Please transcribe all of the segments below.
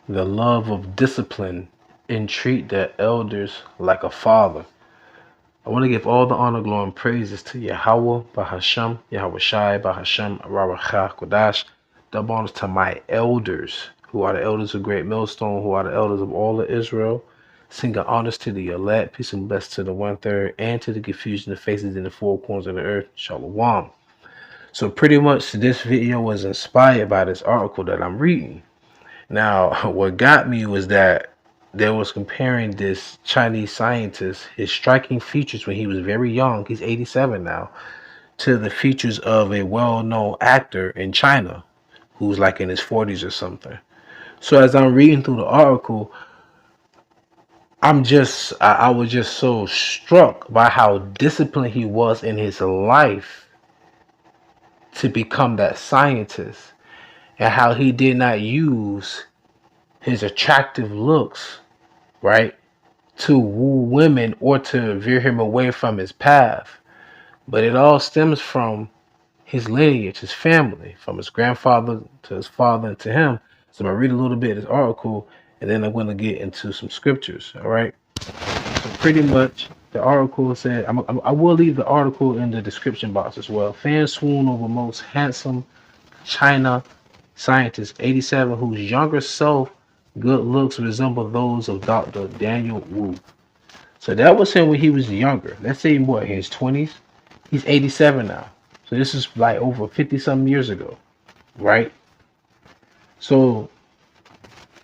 the love of discipline, and treat their elders like a father. I want to give all the honor, glory, and praises to Yahawah, Bahasham, Yahawashai, Bahasham, RAWACHAA, QADASH. Double honors to my elders, who are the elders of Great Millstone, who are the elders of all of Israel. Singing honors to the elect, peace and blessings to the 1/3, and to the confusion of faces in the four corners of the earth. Shalom. So pretty much this video was inspired by this article that I'm reading. Now, what got me was that they was comparing this Chinese scientist, his striking features when he was very young, he's 87 now, to the features of a well-known actor in China who's like in his 40s or something. So as I'm reading through the article, I was just so struck by how disciplined he was in his life to become that scientist, and how he did not use his attractive looks, right, to woo women or to veer him away from his path. But it all stems from his lineage, his family, from his grandfather to his father and to him. So I'm going to read a little bit of this article, and then I'm going to get into some scriptures, all right? So pretty much the article said, I will leave the article in the description box as well. Fans swoon over most handsome China scientist, 87, whose younger self good looks resemble those of Dr. Daniel Wu. So that was him when he was younger. Let's say what, in his 20s? He's 87 now. So this is like over 50 some years ago, right? So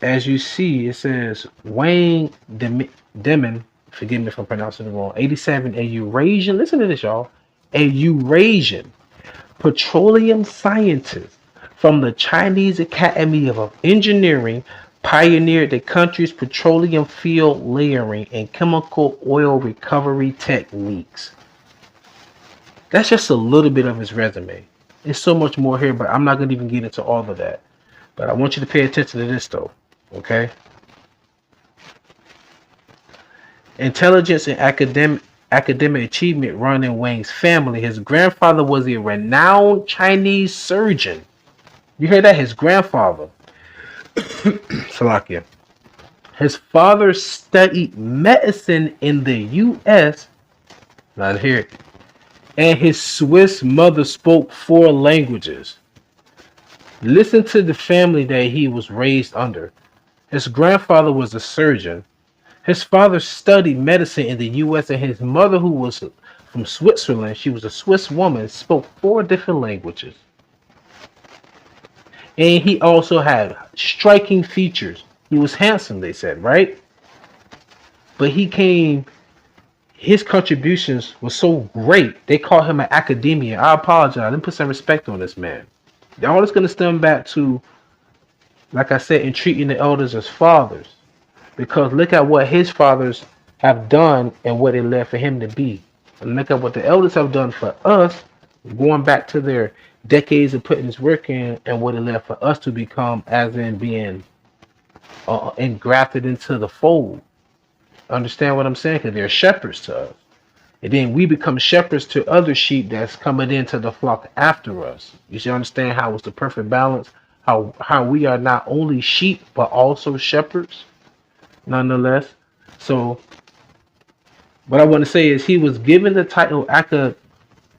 as you see, it says Wang Demon, forgive me if I'm pronouncing it wrong, 87, a Eurasian, listen to this, y'all, a Eurasian petroleum scientist from the Chinese Academy of Engineering, pioneered the country's petroleum field layering and chemical oil recovery techniques. That's just a little bit of his resume. There's so much more here, but I'm not going to even get into all of that. But I want you to pay attention to this, though, okay? Intelligence and academic achievement run in Wang's family. His grandfather was a renowned Chinese surgeon. You hear that? His grandfather. Salakia. His father studied medicine in the U.S. Not here. And his Swiss mother spoke 4 languages. Listen to the family that he was raised under. His grandfather was a surgeon. His father studied medicine in the U.S. and his mother, who was from Switzerland, she was a Swiss woman, spoke 4 different languages. And he also had striking features. He was handsome, they said, right? But his contributions were so great, they call him an academia. I apologize. Let me put some respect on this man. All it's going to stem back to, like I said, in treating the elders as fathers. Because look at what his fathers have done and what it led for him to be. And look at what the elders have done for us, going back to their decades of putting this work in, and what it led for us to become, as in being engrafted into the fold. Understand what I'm saying? Because they're shepherds to us. And then we become shepherds to other sheep that's coming into the flock after us. You should understand how it's the perfect balance. How we are not only sheep, but also shepherds, nonetheless. So what I want to say is he was given the title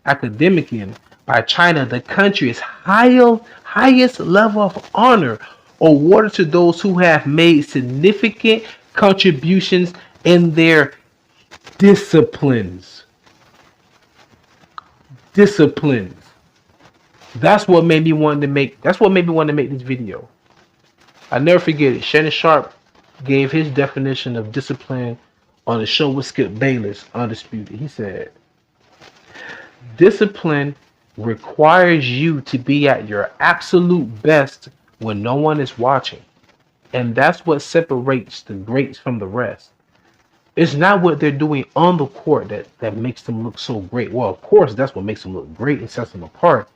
academician by China, the country's highest level of honor, awarded to those who have made significant contributions in their disciplines. That's what made me want to make this video. I never forget it. Shannon Sharp gave his definition of discipline on the show with Skip Bayless, Undisputed. He said, discipline requires you to be at your absolute best when no one is watching. And that's what separates the greats from the rest. It's not what they're doing on the court that makes them look so great. Well, of course, that's what makes them look great and sets them apart.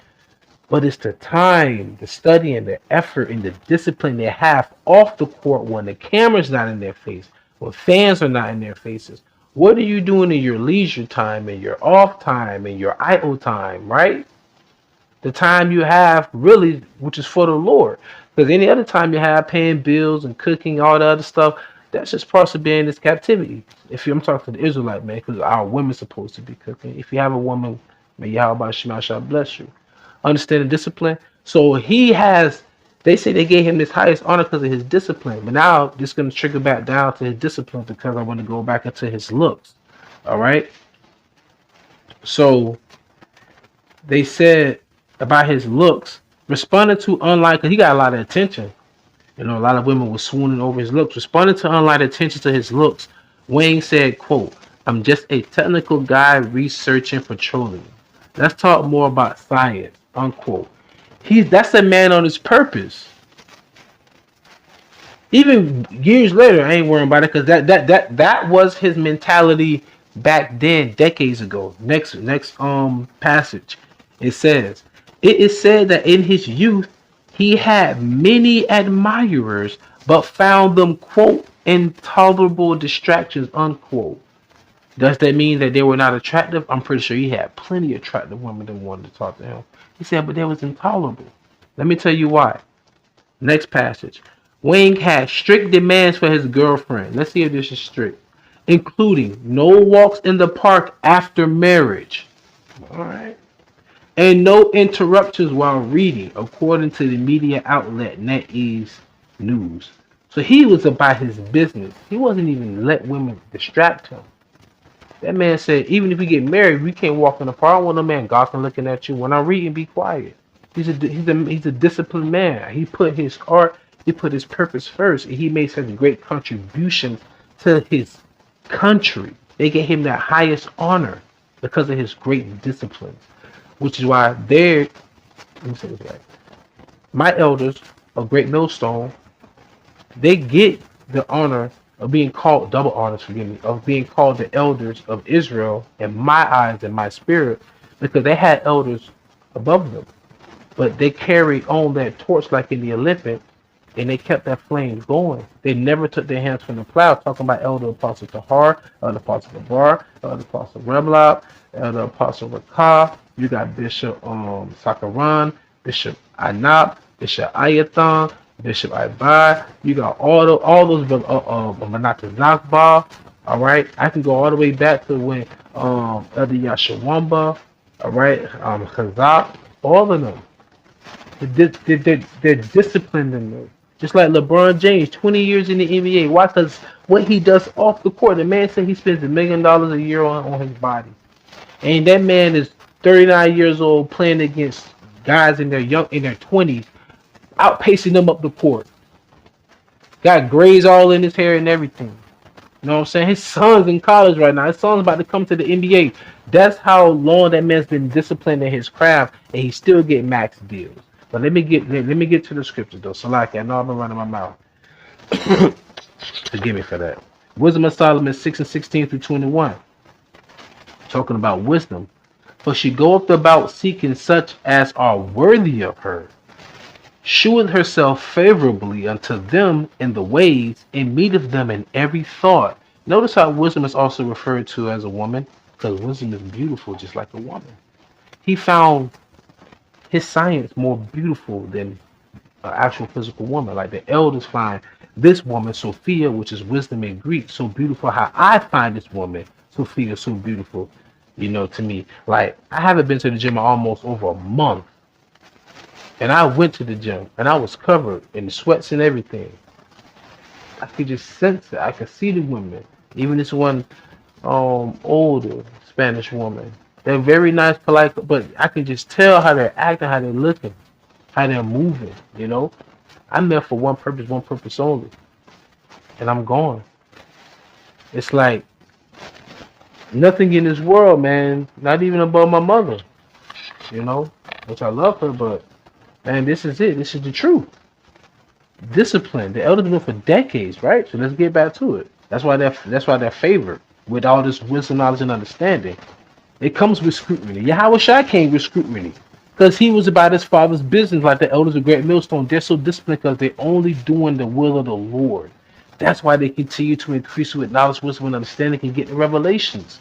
But it's the time, the study, and the effort and the discipline they have off the court when the camera's not in their face, when fans are not in their faces. What are you doing in your leisure time, and your off time, and your idle time, right? The time you have, really, which is for the Lord. Because any other time you have paying bills and cooking, all the other stuff, that's just part of being in this captivity. If I'm talking to the Israelite man, because our women's supposed to be cooking. If you have a woman, may YAHAWASHI shall bless you. Understand the discipline. So he has. They say they gave him this highest honor because of his discipline. But now this is going to trigger back down to his discipline because I want to go back into his looks. All right. So they said about his looks, responding to unlike, because he got a lot of attention. You know, a lot of women were swooning over his looks. Responding to unlike attention to his looks, Wayne said, quote, "I'm just a technical guy researching petroleum. Let's talk more about science," unquote. That's a man on his purpose. Even years later, I ain't worrying about it because that was his mentality back then, decades ago. Next passage, it says, "It is said that in his youth he had many admirers, but found them, quote, intolerable distractions," unquote. Does that mean that they were not attractive? I'm pretty sure he had plenty of attractive women that wanted to talk to him. He said, but they was intolerable. Let me tell you why. Next passage. Wayne had strict demands for his girlfriend. Let's see if this is strict. Including no walks in the park after marriage. All right. And no interruptions while reading, according to the media outlet NetEase News. So he was about his business. He wasn't even let women distract him. That man said, even if we get married, we can't walk in the park. I don't want no man gawking looking at you. When I'm reading, be quiet. He's a disciplined man. He put his heart, he put his purpose first, and he made such a great contribution to his country. They gave him that highest honor because of his great discipline, which is why let me say this right. My elders of Great Millstone, they get the honor of being called, double honors, forgive me, of being called the elders of Israel in my eyes and my spirit, because they had elders above them. But they carried on that torch like in the Olympics, and they kept that flame going. They never took their hands from the plow. Talking about Elder Apostle Tahar, Elder Apostle Gabar, Elder Apostle Remlop, Elder Apostle Rakah. You got Bishop Sakaran, Bishop Anap, Bishop Ayathon, Bishop Ibai. You got all those Manata Zakba. All right, I can go all the way back to when Elder Yashawamba, all right, Khazak, all of them. They're disciplined in them. Just like LeBron James, 20 years in the NBA. Why? Because what he does off the court, the man said he spends $1 million a year on his body. And that man is 39 years old playing against guys in their 20s, outpacing them up the court. Got grays all in his hair and everything. You know what I'm saying? His son's in college right now. His son's about to come to the NBA. That's how long that man's been disciplined in his craft, and he still get max deals. But let me get to the scripture though. So like I know I've been running my mouth. Forgive me for that. Wisdom of Solomon 6:16 through 21. Talking about wisdom. For she goeth about seeking such as are worthy of her. Sheweth herself favorably unto them in the ways, and meeteth them in every thought. Notice how wisdom is also referred to as a woman, because wisdom is beautiful just like a woman. He found his science more beautiful than an actual physical woman. Like the elders find this woman, Sophia, which is wisdom in Greek, so beautiful. How I find this woman, Sophia, so beautiful, to me. Like, I haven't been to the gym in almost over a month. And I went to the gym, and I was covered in sweats and everything. I could just sense it. I could see the women. Even this one older Spanish woman. They're very nice, polite, but I can just tell how they're acting, how they're looking, how they're moving, I'm there for one purpose only. And I'm gone. It's like nothing in this world, man, not even above my mother, which I love her, but man, this is it. This is the truth. Discipline. The elders been doing for decades, right? So let's get back to it. That's why they're favored with all this wisdom, knowledge, and understanding. It comes with scrutiny. YAHAWASHI came with scrutiny because he was about his father's business, like the elders of Great Millstone. They're so disciplined because they're only doing the will of the Lord. That's why they continue to increase with knowledge, wisdom, and understanding and get the revelations.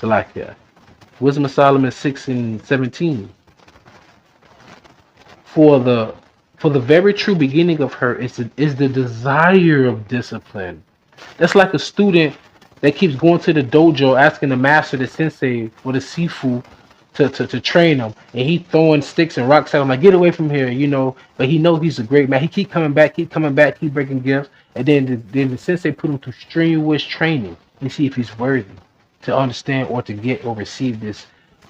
So like that. Wisdom of Solomon 6:17. For the very true beginning of her is the desire of discipline. That's like a student that keeps going to the dojo asking the master, the sensei, or the sifu to train him, and he throwing sticks and rocks at him like, get away from here, you know. But he know he's a great man. He keep coming back, keep breaking gifts, and then the sensei put him through strenuous training and see if he's worthy to understand or to get or receive this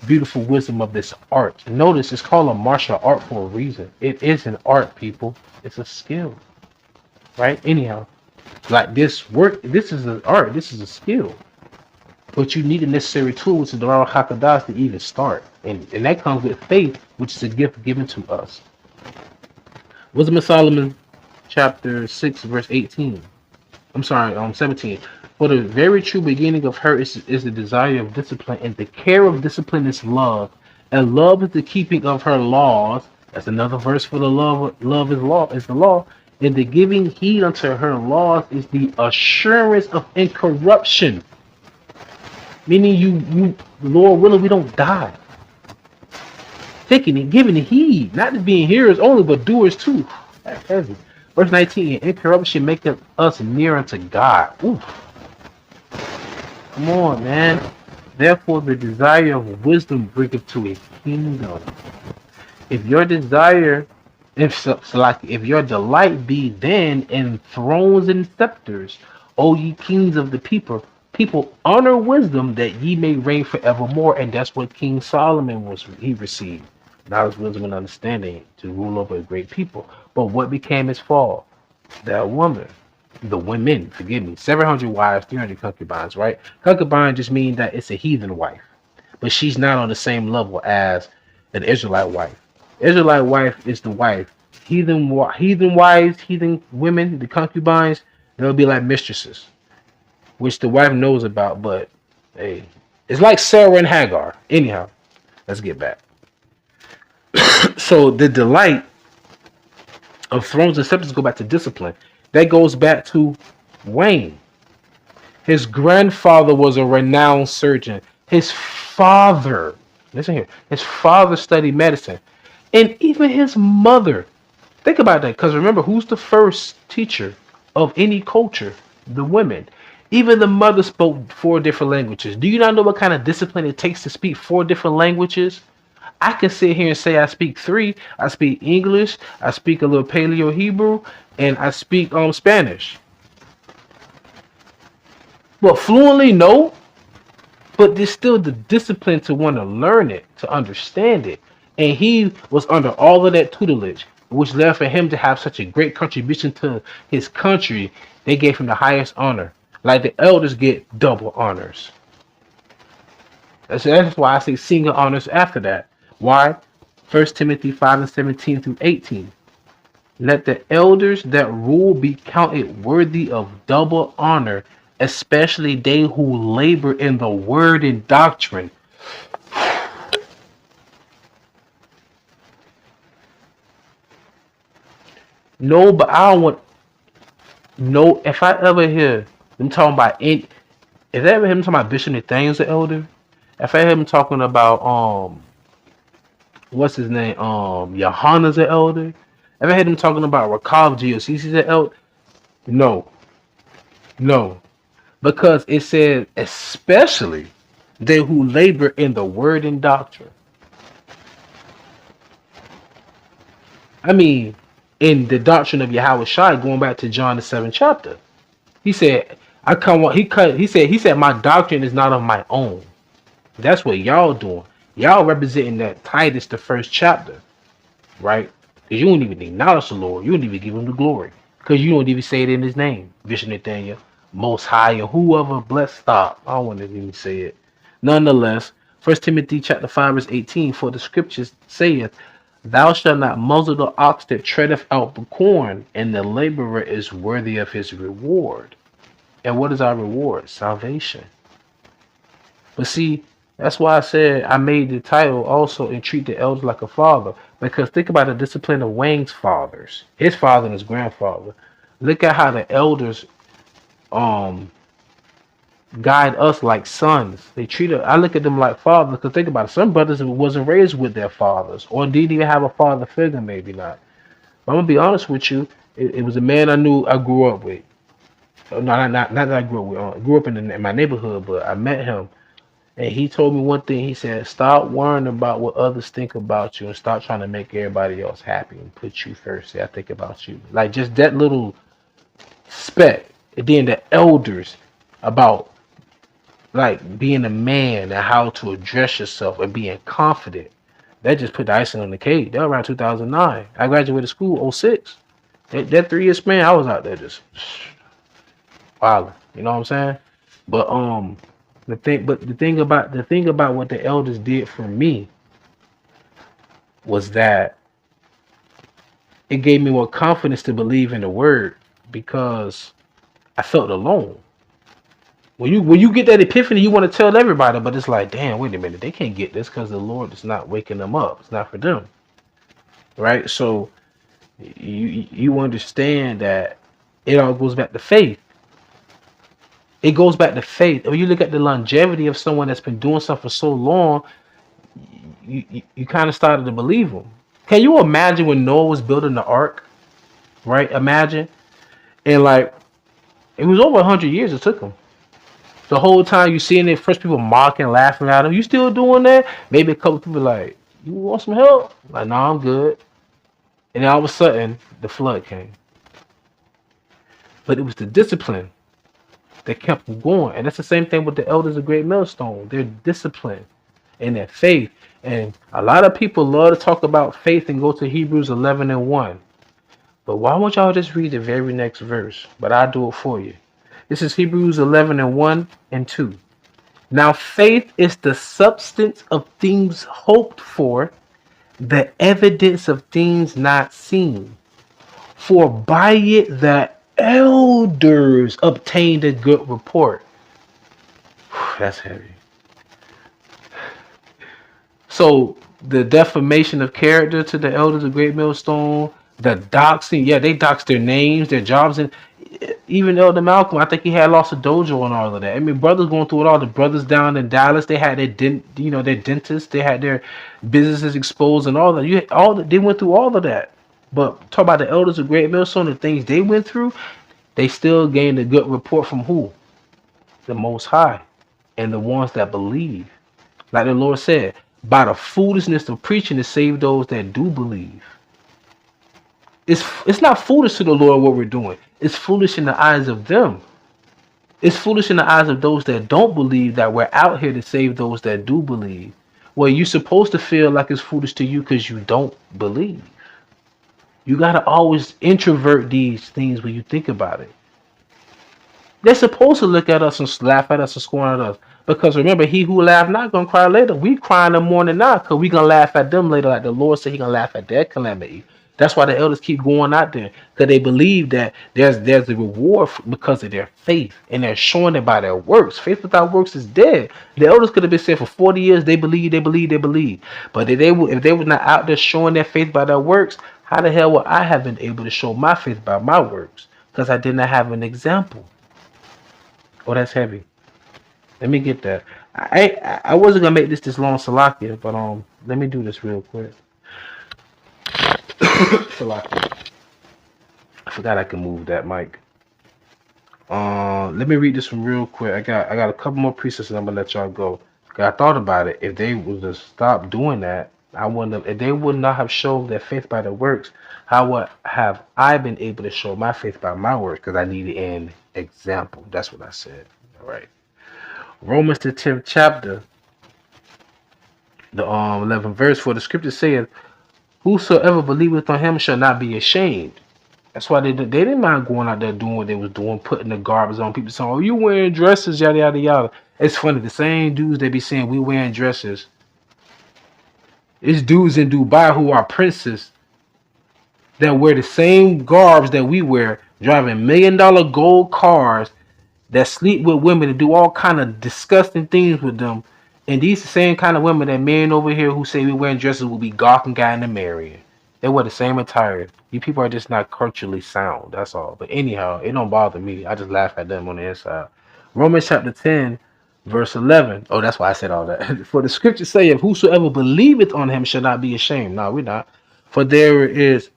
beautiful wisdom of this art. Notice it's called a martial art for a reason. It is an art, people. It's a skill, right? Anyhow, like this work, this is an art, this is a skill. But you need the necessary tool, which is the RAWACHAA to even start. And that comes with faith, which is a gift given to us. Wisdom of Solomon, chapter 6, verse 18. I'm sorry, 17. For the very true beginning of her is the desire of discipline, and the care of discipline is love, and love is the keeping of her laws. That's another verse for the love. Love is law, is the law, and the giving heed unto her laws is the assurance of incorruption. Meaning you, Lord willing, we don't die. Thinking and giving heed, not to being hearers only, but doers too. That's heavy. Verse 19, incorruption maketh us near unto God. Oof. Come on, man. Therefore, the desire of wisdom bringeth to a kingdom. If your desire, if your delight be then in thrones and scepters, O ye kings of the people honor wisdom that ye may reign forevermore. And that's what King Solomon he received. Knowledge, wisdom, and understanding to rule over a great people. But what became his fall? That woman. The women, forgive me, 700 wives, 300 concubines, right? Concubine just means that it's a heathen wife, but she's not on the same level as an Israelite wife. Israelite wife is the wife. Heathen wives, heathen women, the concubines, they'll be like mistresses, which the wife knows about, but hey, it's like Sarah and Hagar. Anyhow, let's get back. So the delight of thrones and scepters go back to discipline. That goes back to Wayne. His grandfather was a renowned surgeon. His father, listen here, his father studied medicine. And even his mother. Think about that, because remember, who's the first teacher of any culture? The women. Even the mother spoke 4 different languages. Do you not know what kind of discipline it takes to speak 4 different languages? I can sit here and say I speak 3. I speak English, I speak a little Paleo Hebrew, and I speak Spanish. But fluently, no. But there's still the discipline to want to learn it, to understand it. And he was under all of that tutelage, which led for him to have such a great contribution to his country. They gave him the highest honor. Like the elders get double honors. That's why I say single honors after that. Why? 1 Timothy 5:17-18. Let the elders that rule be counted worthy of double honor, especially they who labor in the word and doctrine. No, but I don't want no. If I ever hear them talking about it, if I ever hear them talking about Bishop Nathaniel's the elder, if I hear him talking about what's his name, Yohana's the elder, if I hear them talking about Rakav GOCC's the elder, no, no, because it said especially they who labor in the word and doctrine. I mean, in the doctrine of YAHAWASHI, going back to John the 7th chapter, he said, "I come." He said, "My doctrine is not of my own." That's what y'all doing. Y'all representing that Titus, the 1st chapter, right? Because you don't even acknowledge the Lord. You don't even give him the glory. Because you don't even say it in his name. Bishop Nathaniel, Most High, or whoever blessed. Stop. I don't want to even say it. Nonetheless, 1 Timothy chapter 5, verse 18, for the scriptures saith, thou shalt not muzzle the ox that treadeth out the corn, and the laborer is worthy of his reward. And what is our reward? Salvation. But see, that's why I said I made the title also Entreat the Elders Like a Father. Because think about the discipline of Wayne's fathers, his father and his grandfather. Look at how the elders guide us like sons. They treat us, I look at them like fathers, because think about it. Some brothers wasn't raised with their fathers, or didn't even have a father figure, maybe not. But I'm gonna be honest with you. It was a man I grew up with. No, not that I grew up with. I grew up in my neighborhood, but I met him, and he told me one thing. He said, "Stop worrying about what others think about you, and stop trying to make everybody else happy, and put you first. Say, I think about you." Like just that little spec. And then the elders about like being a man and how to address yourself and being confident. That just put the icing on the cake. That was around 2009. I graduated school '06. That 3 year span, I was out there just wilding. You know what I'm saying? But the thing about what the elders did for me was that it gave me more confidence to believe in the word because I felt alone. When you get that epiphany, you want to tell everybody, but it's like, damn, wait a minute, they can't get this because the Lord is not waking them up. It's not for them, right? So you understand that it all goes back to faith. It goes back to faith. When you look at the longevity of someone that's been doing something for so long, you kind of started to believe them. Can you imagine when Noah was building the ark, right? Imagine, and like it was over 100 years it took him. The whole time you seeing it, first people mocking, laughing at him. You still doing that? Maybe a couple people like, you want some help? Like, no, I'm good. And then all of a sudden, the flood came. But it was the discipline that kept them going. And that's the same thing with the elders of Great Millstone. Their discipline and their faith. And a lot of people love to talk about faith and go to Hebrews 11:1. But why won't y'all just read the very next verse? But I'll do it for you. This is Hebrews 11:1 and 2. Now faith is the substance of things hoped for, the evidence of things not seen. For by it the elders obtained a good report. That's heavy. So the defamation of character to the elders of Great Millstone, the doxing, yeah, they doxed their names, their jobs, and even Elder Malcolm, I think he had lost a dojo and all of that. I mean, brothers going through it all. The brothers down in Dallas, they had their dentists, they had their businesses exposed and all that. They went through all of that. But talk about the elders of Great Millstone, the things they went through, they still gained a good report from who? The Most High and the ones that believe. Like the Lord said, by the foolishness of preaching to save those that do believe. It's not foolish to the Lord what we're doing. It's foolish in the eyes of them. It's foolish in the eyes of those that don't believe that we're out here to save those that do believe. Well, you're supposed to feel like it's foolish to you because you don't believe. You got to always introvert these things when you think about it. They're supposed to look at us and laugh at us and scorn at us. Because remember, he who laugh not gonna cry later. We crying the morning now because we gonna laugh at them later. Like the Lord said, he gonna laugh at their calamity. That's why the elders keep going out there because they believe that there's a reward because of their faith, and they're showing it by their works. Faith without works is dead. The elders could have been saying for 40 years they believe, they believe, they believe. But if they were not out there showing their faith by their works, how the hell would I have been able to show my faith by my works? Because I did not have an example. Oh, that's heavy. Let me get that. I wasn't gonna make this long, Salakia, but let me do this real quick. Salakia. I forgot I can move that mic. Let me read this one real quick. I got a couple more precepts and I'm gonna let y'all go. I thought about it. If they would have stopped doing that, I wouldn't have. If they would not have shown their faith by their works, how would have I been able to show my faith by my works? Because I needed an example. That's what I said. All right. Romans the 10th chapter, the 11th verse. For the scripture saith, "Whosoever believeth on him shall not be ashamed." That's why they didn't mind going out there doing what they was doing, putting the garbage on people saying, "Oh, you wearing dresses, yada yada yada." It's funny, the same dudes they be saying we wearing dresses. It's dudes in Dubai who are princes that wear the same garbs that we wear, driving $1 million gold cars, that sleep with women and do all kind of disgusting things with them. And these the same kind of women that men over here who say we wearing dresses will be gawking guy and marrying. They wear the same attire. You people are just not culturally sound. That's all. But anyhow, it don't bother me. I just laugh at them on the inside. Romans chapter 10, verse 11. Oh, that's why I said all that. For the scripture saith, whosoever believeth on him shall not be ashamed. No, we're not. For there is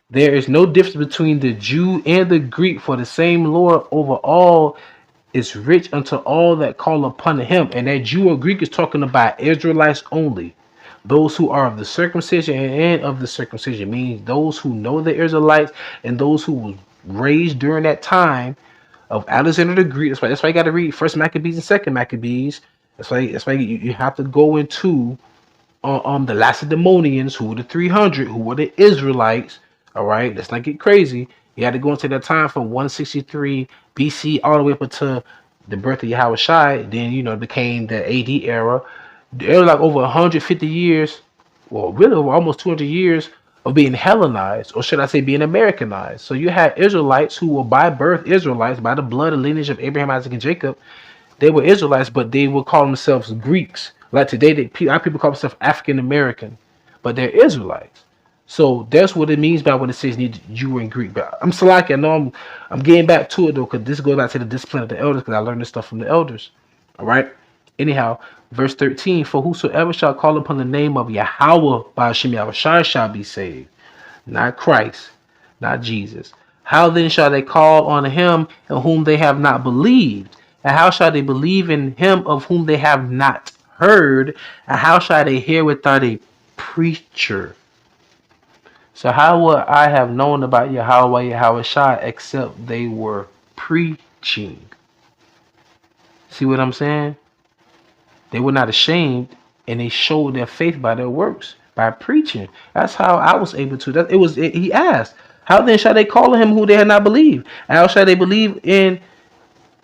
no difference between the Jew and the Greek, for the same Lord over all is rich unto all that call upon him. And that Jew or Greek is talking about Israelites only. Those who are of the circumcision and of the circumcision, means those who know the Israelites and those who was raised during that time of Alexander the Greek. That's why you got to read First Maccabees and Second Maccabees. That's why you have to go into the Lacedaemonians, who were the 300, who were the Israelites. All right, let's not get crazy. You had to go into that time from 163 BC all the way up until the birth of Yahawashi. Then it became the AD era. There was like over 150 years, well, really over almost 200 years of being Hellenized, or should I say being Americanized. So you had Israelites who were by birth Israelites, by the blood and lineage of Abraham, Isaac, and Jacob. They were Israelites, but they would call themselves Greeks. Like today, our people call themselves African American, but they're Israelites. So that's what it means by when it says need Jew and Greek. But I'm Salaki. I know I'm getting back to it though, because this goes back to the discipline of the elders, because I learned this stuff from the elders. All right. Anyhow, verse 13: For whosoever shall call upon the name of Yahawah by Hashem Yahawashi shall be saved. Not Christ, not Jesus. How then shall they call on him in whom they have not believed? And how shall they believe in him of whom they have not heard? And how shall they hear without a preacher? So how would I have known about Yahawah, Yahawashi, except they were preaching? See what I'm saying? They were not ashamed, and they showed their faith by their works, by preaching. That's how I was able to. He asked, how then shall they call on him who they had not believed? And how shall they believe in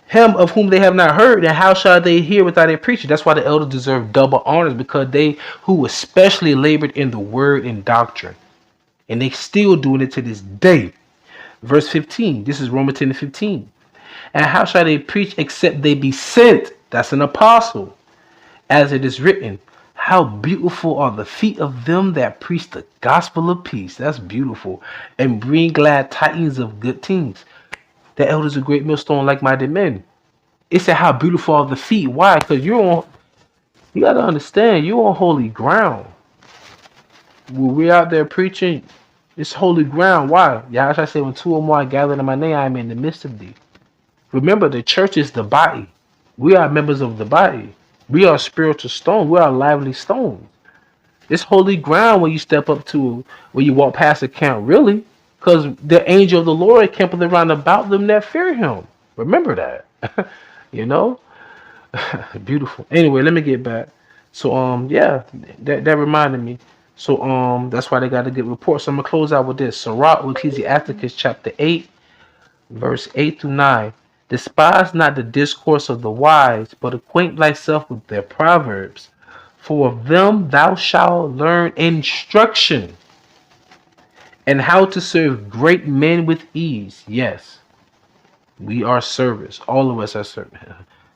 him of whom they have not heard? And how shall they hear without a preacher? That's why the elders deserve double honors, because they who especially labored in the word and doctrine. And they still doing it to this day. Verse 15. This is Romans 10 and 15. And how shall they preach except they be sent? That's an apostle. As it is written, how beautiful are the feet of them that preach the gospel of peace. That's beautiful. And bring glad tidings of good things. The elders of great millstone, like-minded men. It said how beautiful are the feet. Why? Because you got to understand, you're on holy ground. When we're out there preaching, it's holy ground. Why? Yahshua said, when two or more are gathered in my name, I am in the midst of thee. Remember, the church is the body. We are members of the body. We are spiritual stones. We are lively stones. It's holy ground when you step up to, when you walk past the camp, really. Because the angel of the Lord campeth around about them that fear him. Remember that. Beautiful. Anyway, let me get back. So, yeah, that reminded me. So, that's why they got a good report. So I'm going to close out with this. Sirach, Ecclesiasticus chapter 8, verse 8 through 9. Despise not the discourse of the wise, but acquaint thyself with their proverbs. For of them thou shalt learn instruction, and how to serve great men with ease. Yes, we are servants. All of us are servants.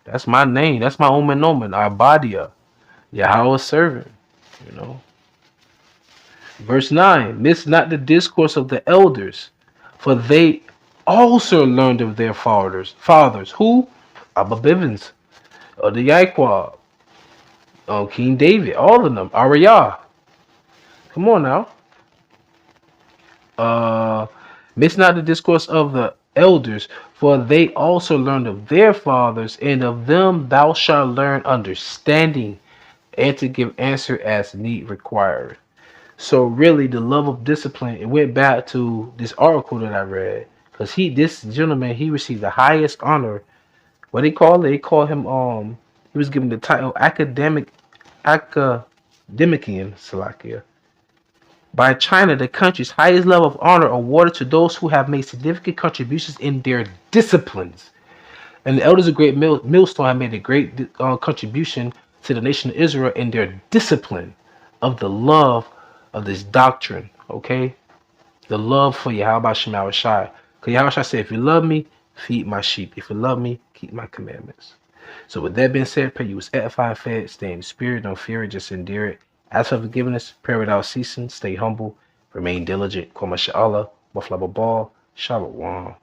That's my name. That's my omen, Abadia. Yahweh's servant. Verse 9. Miss not the discourse of the elders, for they also learned of their fathers. Who? Abba Bivens, the Yaiqua, King David, all of them. Ariyah. Come on now. Miss not the discourse of the elders, for they also learned of their fathers, and of them thou shalt learn understanding, and to give answer as need required. So really, the love of discipline, it went back to this article that I read. Because this gentleman, he received the highest honor. What they call it? They call him, he was given the title academician, Salakia. By China, the country's highest level of honor awarded to those who have made significant contributions in their disciplines. And the elders of great millstone have made a great contribution to the nation of Israel in their discipline of the love of this doctrine. Okay? The love for Yahweh Shema Shai. Because Yahweh said, if you love me, feed my sheep. If you love me, keep my commandments. So with that being said, pray you was edified, fed, stay in the spirit, don't fear it, just endure it. Ask for forgiveness, pray without ceasing, stay humble, remain diligent. Koma Sha'Allah, Wafla Babal, Shalom.